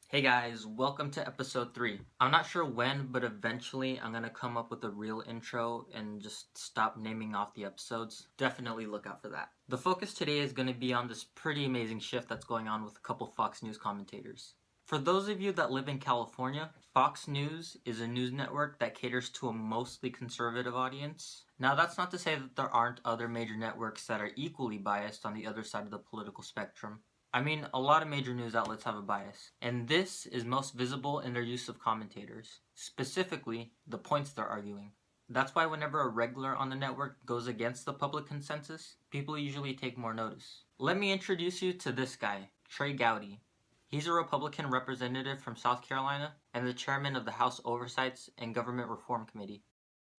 Hey guys, welcome to episode 3. I'm not sure when, but eventually I'm gonna come up with a real intro and just stop naming off the episodes. Definitely look out for that. The focus today is gonna be on this pretty amazing shift that's going on with a couple Fox News commentators. For those of you that live in California, Fox News is a news network that caters to a mostly conservative audience. Now, that's not to say that there aren't other major networks that are equally biased on the other side of the political spectrum. I mean, a lot of major news outlets have a bias, and this is most visible in their use of commentators, specifically the points they're arguing. That's why whenever a regular on the network goes against the public consensus, people usually take more notice. Let me introduce you to this guy, Trey Gowdy. He's a Republican representative from South Carolina and the chairman of the House Oversight and Government Reform Committee.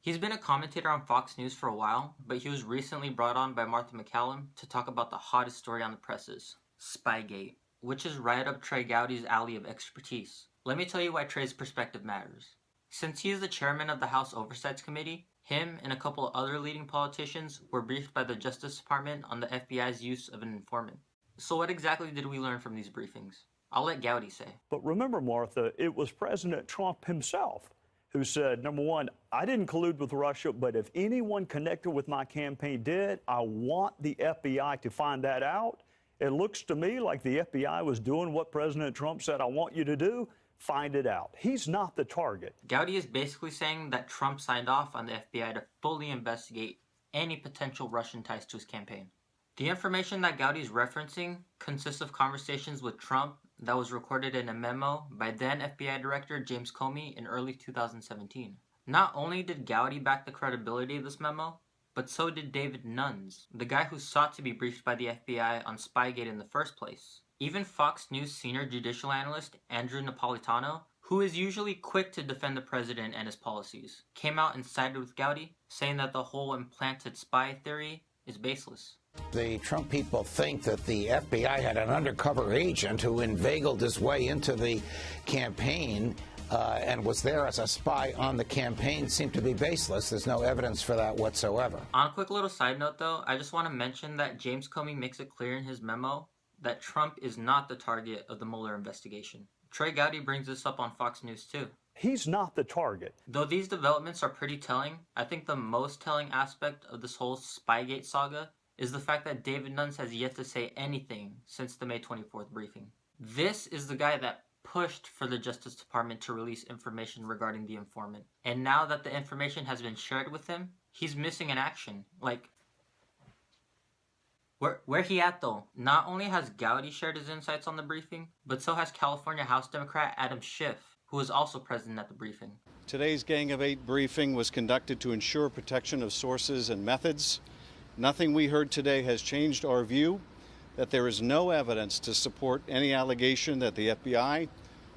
He's been a commentator on Fox News for a while, but he was recently brought on by Martha MacCallum to talk about the hottest story on the presses, Spygate, which is right up Trey Gowdy's alley of expertise. Let me tell you why Trey's perspective matters. Since he is the chairman of the House Oversight Committee, him and a couple other leading politicians were briefed by the Justice Department on the FBI's use of an informant. So what exactly did we learn from these briefings? I'll let Gowdy say. But remember, Martha, it was President Trump himself who said, number one, I didn't collude with Russia, but if anyone connected with my campaign did, I want the FBI to find that out. It looks to me like the FBI was doing what President Trump said, I want you to do, find it out. He's not the target. Gowdy is basically saying that Trump signed off on the FBI to fully investigate any potential Russian ties to his campaign. The information that Gowdy is referencing consists of conversations with Trump that was recorded in a memo by then FBI Director James Comey in early 2017. Not only did Gowdy back the credibility of this memo, but so did David Nunes, the guy who sought to be briefed by the FBI on Spygate in the first place. Even Fox News senior judicial analyst Andrew Napolitano, who is usually quick to defend the president and his policies, came out and sided with Gowdy, saying that the whole implanted spy theory is baseless. The Trump people think that the FBI had an undercover agent who inveigled his way into the campaign and was there as a spy on the campaign seem to be baseless. There's no evidence for that whatsoever. On a quick little side note though, I just want to mention that James Comey makes it clear in his memo that Trump is not the target of the Mueller investigation. Trey Gowdy brings this up on Fox News too. He's not the target. Though these developments are pretty telling, I think the most telling aspect of this whole Spygate saga is the fact that David Nunes has yet to say anything since the May 24th briefing. This is the guy that pushed for the Justice Department to release information regarding the informant. And now that the information has been shared with him, he's missing in action. Like, where he at though? Not only has Gowdy shared his insights on the briefing, but so has California House Democrat Adam Schiff, who was also present at the briefing. Today's Gang of Eight briefing was conducted to ensure protection of sources and methods. Nothing we heard today has changed our view that there is no evidence to support any allegation that the FBI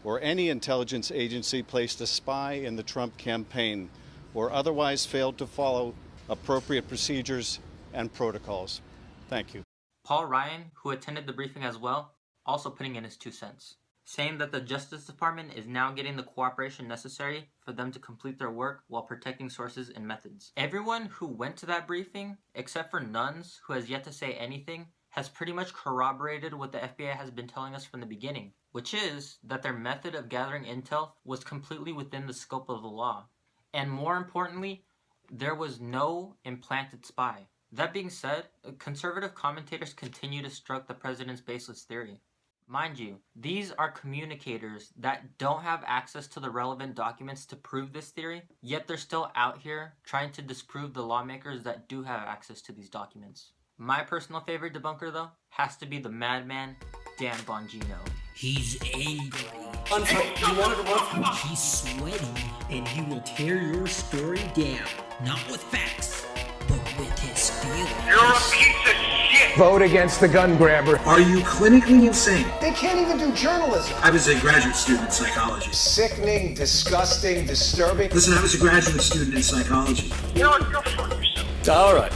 or any intelligence agency placed a spy in the Trump campaign or otherwise failed to follow appropriate procedures and protocols. Thank you. Paul Ryan, who attended the briefing as well, also putting in his 2 cents, saying that the Justice Department is now getting the cooperation necessary for them to complete their work while protecting sources and methods. Everyone who went to that briefing, except for Nunes, who has yet to say anything, has pretty much corroborated what the FBI has been telling us from the beginning, which is that their method of gathering intel was completely within the scope of the law. And more importantly, there was no implanted spy. That being said, conservative commentators continue to stroke the president's baseless theory. Mind you, these are communicators that don't have access to the relevant documents to prove this theory, yet they're still out here trying to disprove the lawmakers that do have access to these documents. My personal favorite debunker, though, has to be the madman, Dan Bongino. He's angry. You wanted to run? He's sweaty, and he will tear your story down. Not with facts, but with his feelings. You're a piece of shit! Vote against the gun grabber. Are you clinically insane? They can't even do journalism. I was a graduate student in psychology. Sickening, disgusting, disturbing. Listen, I was a graduate student in psychology. You know what? Go fuck yourself. All right.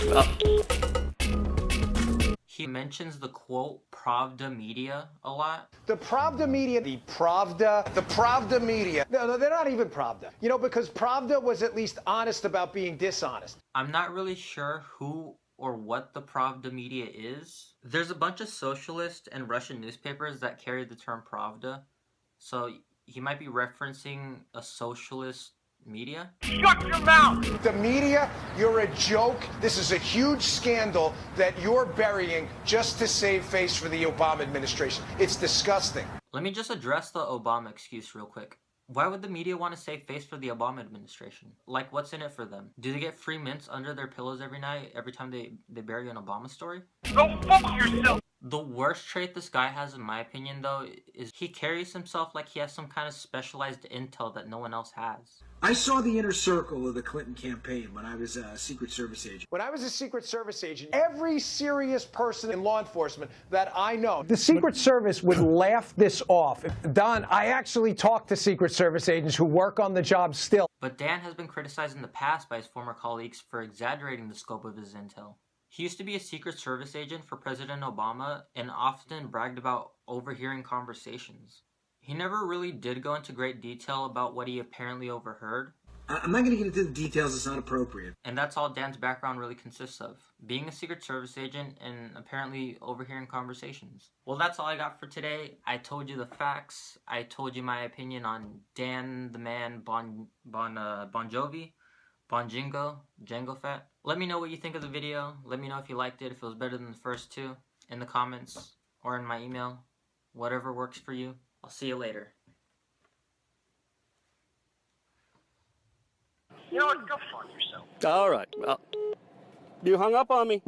He mentions the quote, Pravda media, a lot. The Pravda media, the Pravda media. No, they're not even Pravda. You know, because Pravda was at least honest about being dishonest. I'm not really sure who or what the Pravda media is. There's a bunch of socialist and Russian newspapers that carry the term Pravda, So he might be referencing a socialist media. The media, you're a joke. This is a huge scandal that you're burying just to save face for the Obama administration. It's disgusting. Let me just address the Obama excuse real quick. Why would the media want to save face for the Obama administration? Like, what's in it for them? Do they get free mints under their pillows every night, every time they bury an Obama story? Go fuck yourself! The worst trait this guy has, in my opinion, though, is he carries himself like he has some kind of specialized intel that no one else has. I saw the inner circle of the Clinton campaign when I was a Secret Service agent. When I was a Secret Service agent, every serious person in law enforcement that I know, the Secret Service would laugh this off. Don, I actually talked to Secret Service agents who work on the job still. But Dan has been criticized in the past by his former colleagues for exaggerating the scope of his intel. He used to be a Secret Service agent for President Obama and often bragged about overhearing conversations. He never really did go into great detail about what he apparently overheard. I'm not going to get into the details, it's not appropriate. And that's all Dan's background really consists of. Being a Secret Service agent and apparently overhearing conversations. Well, that's all I got for today. I told you the facts. I told you my opinion on Dan the Man Bon Jovi. Bonjingo, Django Fat. Let me know what you think of the video. Let me know if you liked it, if it was better than the first two, in the comments or in my email. Whatever works for you. I'll see you later. You know what? Go fuck yourself. All right. Well, you hung up on me.